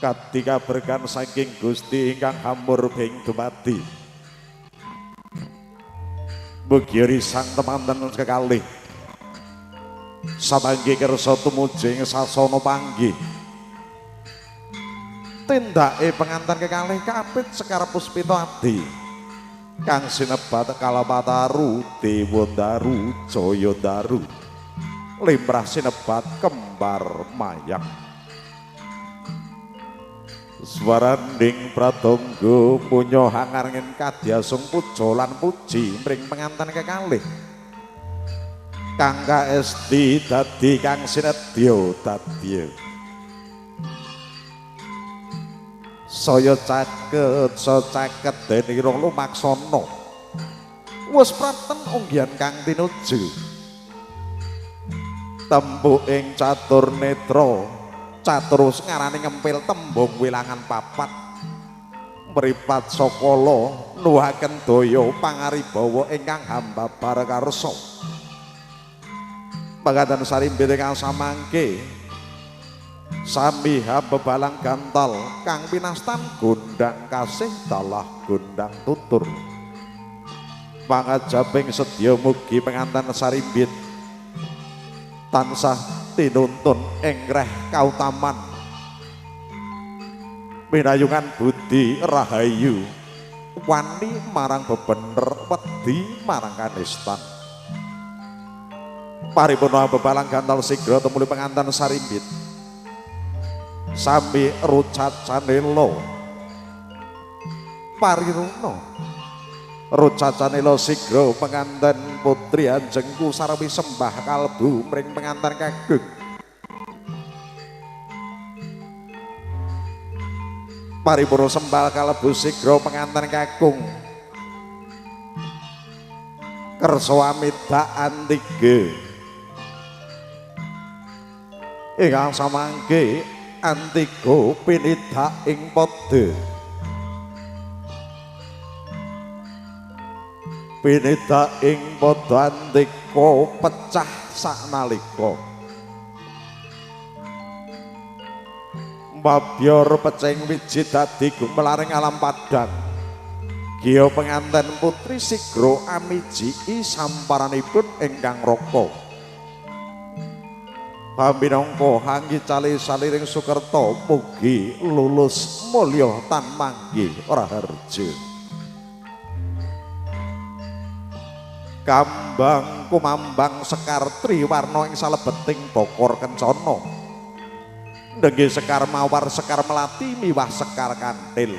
Kadhi kaberkan saking Gusti ingkang hamur bing dumadi. Mugi risang temanten kekalih samangke kersa tumuju ing sasana panggih. Tindake penganten kekalih kapit Sekar Puspita Adi kang sinebat Kalapataru Dewandaru Jayandaru limrah sinebat Kembar Mayang. Swaraning pratangga punya hangarengen kadyasung puja lan puji mring penganten kekalih kang kaesti dadi kang sinedya dadya saya caket denira lumaksana wis praten unggihan kang tinuju tembu ing catur netra caturus ngarani ngempil tembung wilangan papat mripat sakala nuhaken daya pangaribawa ingkang hambabar karsa pangatan sarimbit ingkang samangke samiha bebalang gantal kang pinastan gondang kasih dalah gondang tutur pangajabing sedya mugi penganten sarimbit tansah tinuntun engreh kautaman pinayungan budi rahayu wani marang bebener wedi marang kanistan paripurna bebalang gantal sigra tumuli penganten sarimbit sami rucat canelo pariruna rucat canelo sigra penganten putri anjengku sarwi sembah kalbu mring penganten kageng paripurna sembah kalbu sigra penganten kakung kersa amidak antige ingkang samangke antiga pinidak ing padha pinidak ing padha antika pecah saknalika mabyor pecing wiji dadi gumelaring alam padang giya penganten putri sigra amiji samparanipun ingkang raka paminangka hanggi cali saliring sukerta mugi lulus mulya tan manggih raharja kambang kumambang Sekar Triwarna ing salebeting bokor kencana nggih Sekar Mawar Sekar Melati miwah Sekar Kantil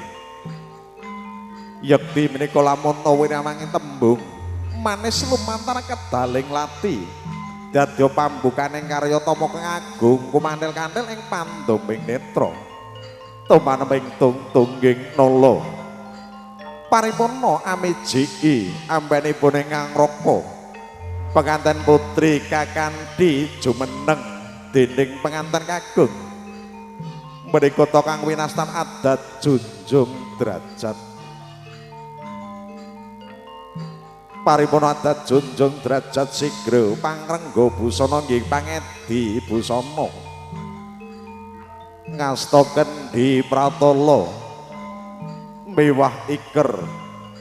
yekti menika lamun winamanging tembung manis lumantar kedaling lati dadya pambukaning karya tama kang agung kumantil kantil ing pandombing netra tumanembing tungging nala paripurna amiji ambenipun ingkang raka penganten putri kakanthi jumeneng dening penganten kagung menika kang winastan adat junjung derajat paripurna adat junjung derajat sigra pangrengga busana nggih pangedi busana ngasta kendhi pratala mewah iker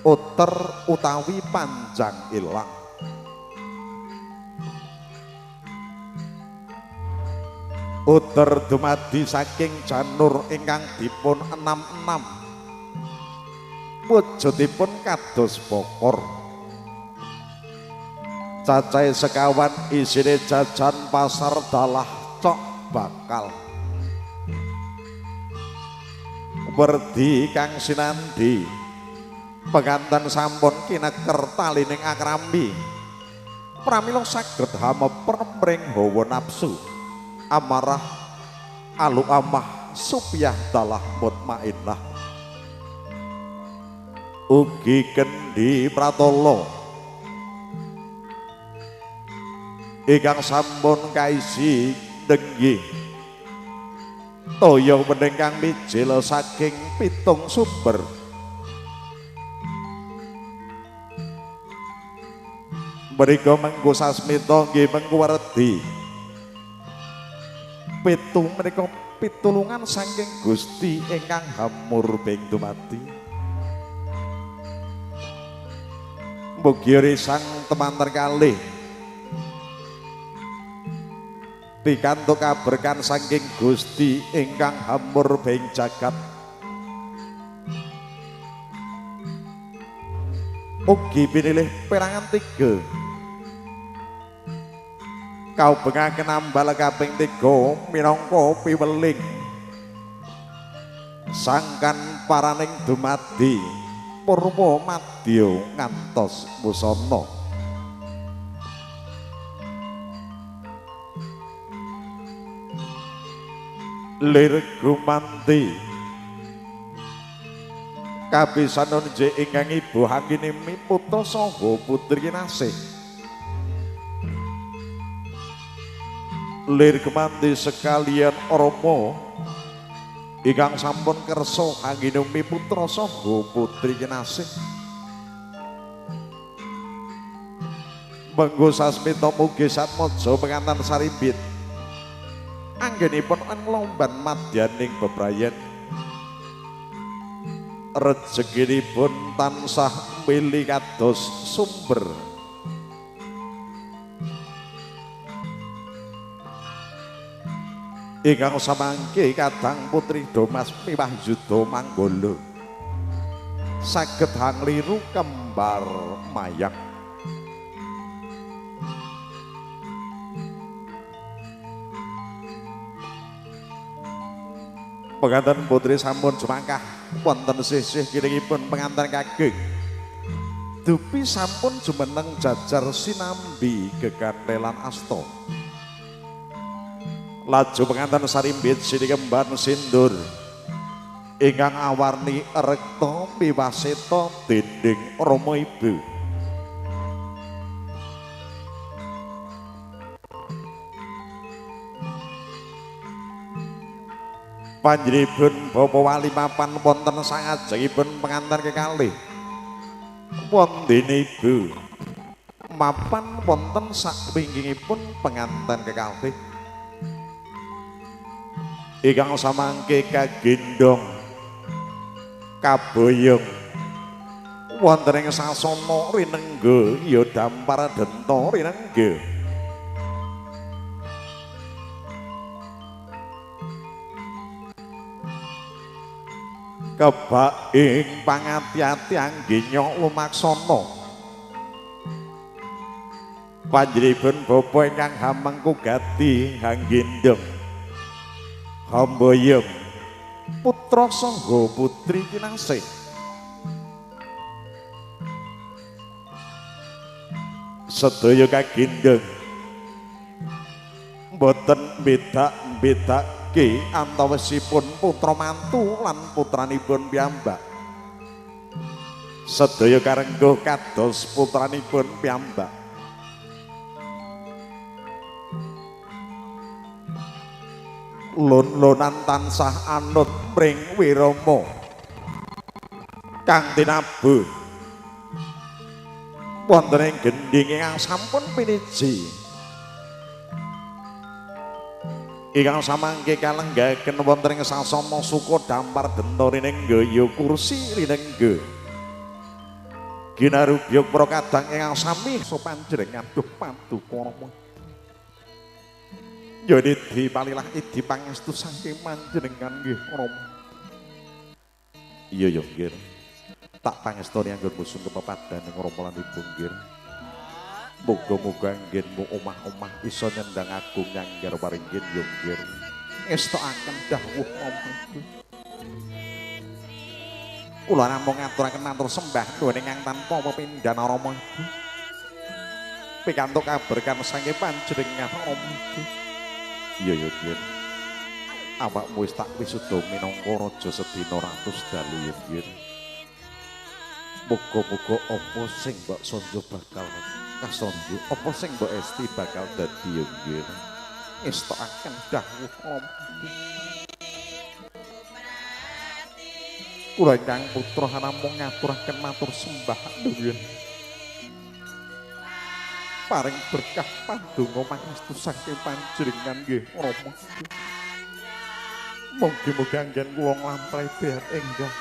uter utawi panjang ilang uter dumadi saking janur ingkang dipun enam-enam wujudipun kados bokor cacai sekawan isine jajan pasar dalah cok bakal werdi kang sinandi penganten sampun kineker talining akrambi pramila saged hameper mring hawa nafsu amarah alu amah supyah dalah mutmainnah ugi kendhi pratala ingkang sampun kaisi denggih toya mening kang mijil saking pitung sumber mriku mengko sasmita nggih mengko werdi pitu menika pitulungan saking Gusti ingkang hamur bing dumati. Mugi risang temanten kalih pikantuk kaberkan saking Gusti ingkang hamur bing jagat. Mugi pinilih perangan 3 kau bengaken ambal kaping 3 minangka piweling sangkan paraning dumadi purwa madya ngantos busana. Lir gumanti kapisanan je ingkang ibu Hanginimi putra saha putri kinasih. Lir gumanti sekalian Rama ingkang sampun kersa Hanginimi putra saha putri kinasih. Menggo sasmita mugi satmaja penganten sarimbit anggenipun englomban madyaning bebrayan. Rezekinipun tansah mili kados sumber ingkang samangke kadang putri Domas miwah Yudha Manggala saged hangliru kembar mayang. Penganten putri sampun jumangkah wonten sisih kiringipun penganten kageng dupi sampun jumeneng jajar sinambi gegantelan asta. Laju penganten sarimbit sinikemban sindur ingkang awarni rekta miwaseta dinding Rama Ibu. Panjenenganipun bapa wali mapan wonten sangajengipun penganten kekalih. Wondene Ibu mapan wonten sakwingkingipun penganten kekalih ingkang samangke kagendhong kaboyong wonten ing sasana rinengga ya dampar denta rinengga. Kebak ing pangati-ati anggenyo lumaksana. Panjenenganipun bapa ingkang hamengku gati hanggendheng hambayem putra saha putri kinasih. Sedaya kagendheng boten beda-bedake antawisipun putra mantu lan putranipun piyambak. Sedaya karengguh kados putranipun piyambak. Lon-lonan tansah anut pring wirama kang tinabuh wonten ing gendhing ingkang sampun piniji ingkang samangke kalenggaken wonten ing sasana suka dampar denta rinengga ya kursi rinengga ginarubya para kadang ingkang sami sopanjenengan duh paduka Rama. Ya dipalilah idi pangestu saking panjenengan nggih Rama. Iya ya nggih. Tak pangestoni anggon musun kepepadaning Rama lan Ibu nggih. Muga-muga anggenmu omah-omah iso nyendang agung nyanggar waringgin ya nggih. Estokaken dawuh Rama. Kula namung ngaturaken matur sembah nuwun ingkang tanpa pepindhan Rama Ibu. Pikantuk kaberkan saking panjenengan Rama Ibu. Iya ya Biyen. Awakmu wis tak wisuda minangka raja sedina ratus dalu ya Biyen. Muga-muga apa sing mbok sanja bakal kasandha, apa sing mbok esti bakal dadi ya Biyen. Estokaken dawuh Rama. Kula ingkang putra namung ngaturaken matur sembah nuwun. Paring berkah pandonga pangestu saking panjenengan nggih Rama. Mugi-mugi anggen kula nglampahi behat enggah.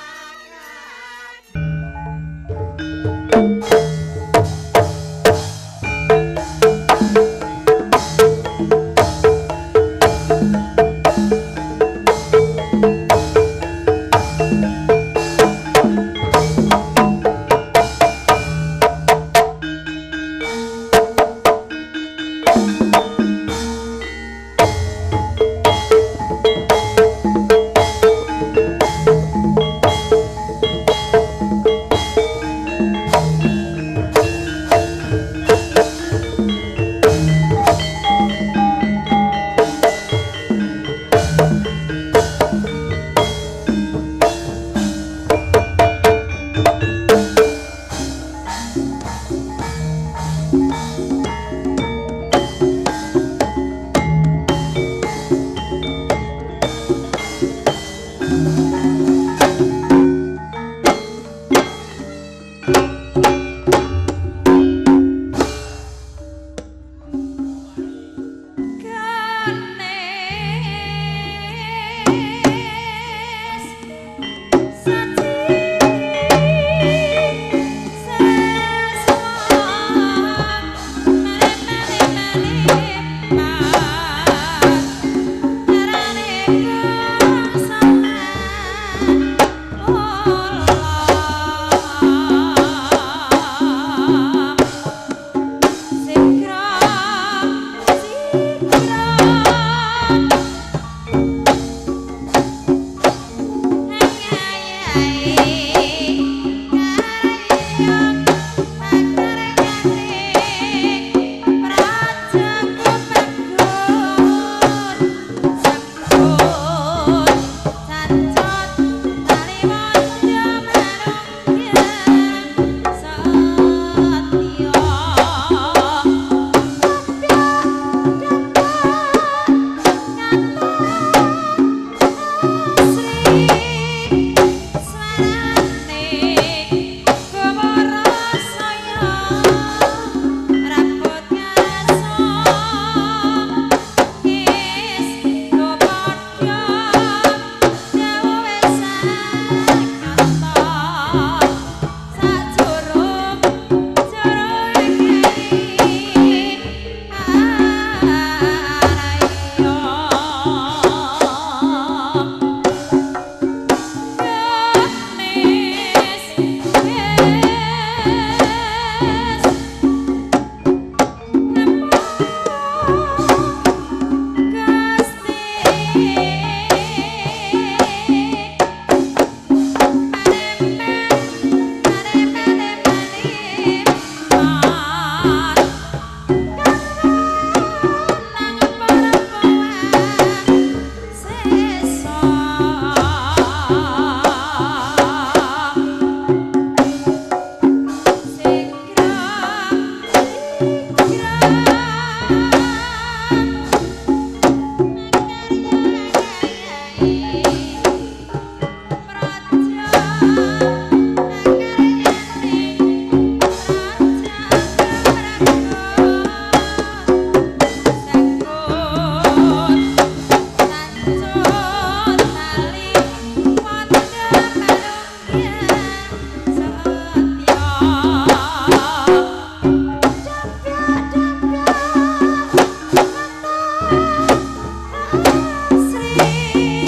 Sri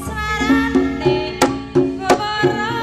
Swarane Gowara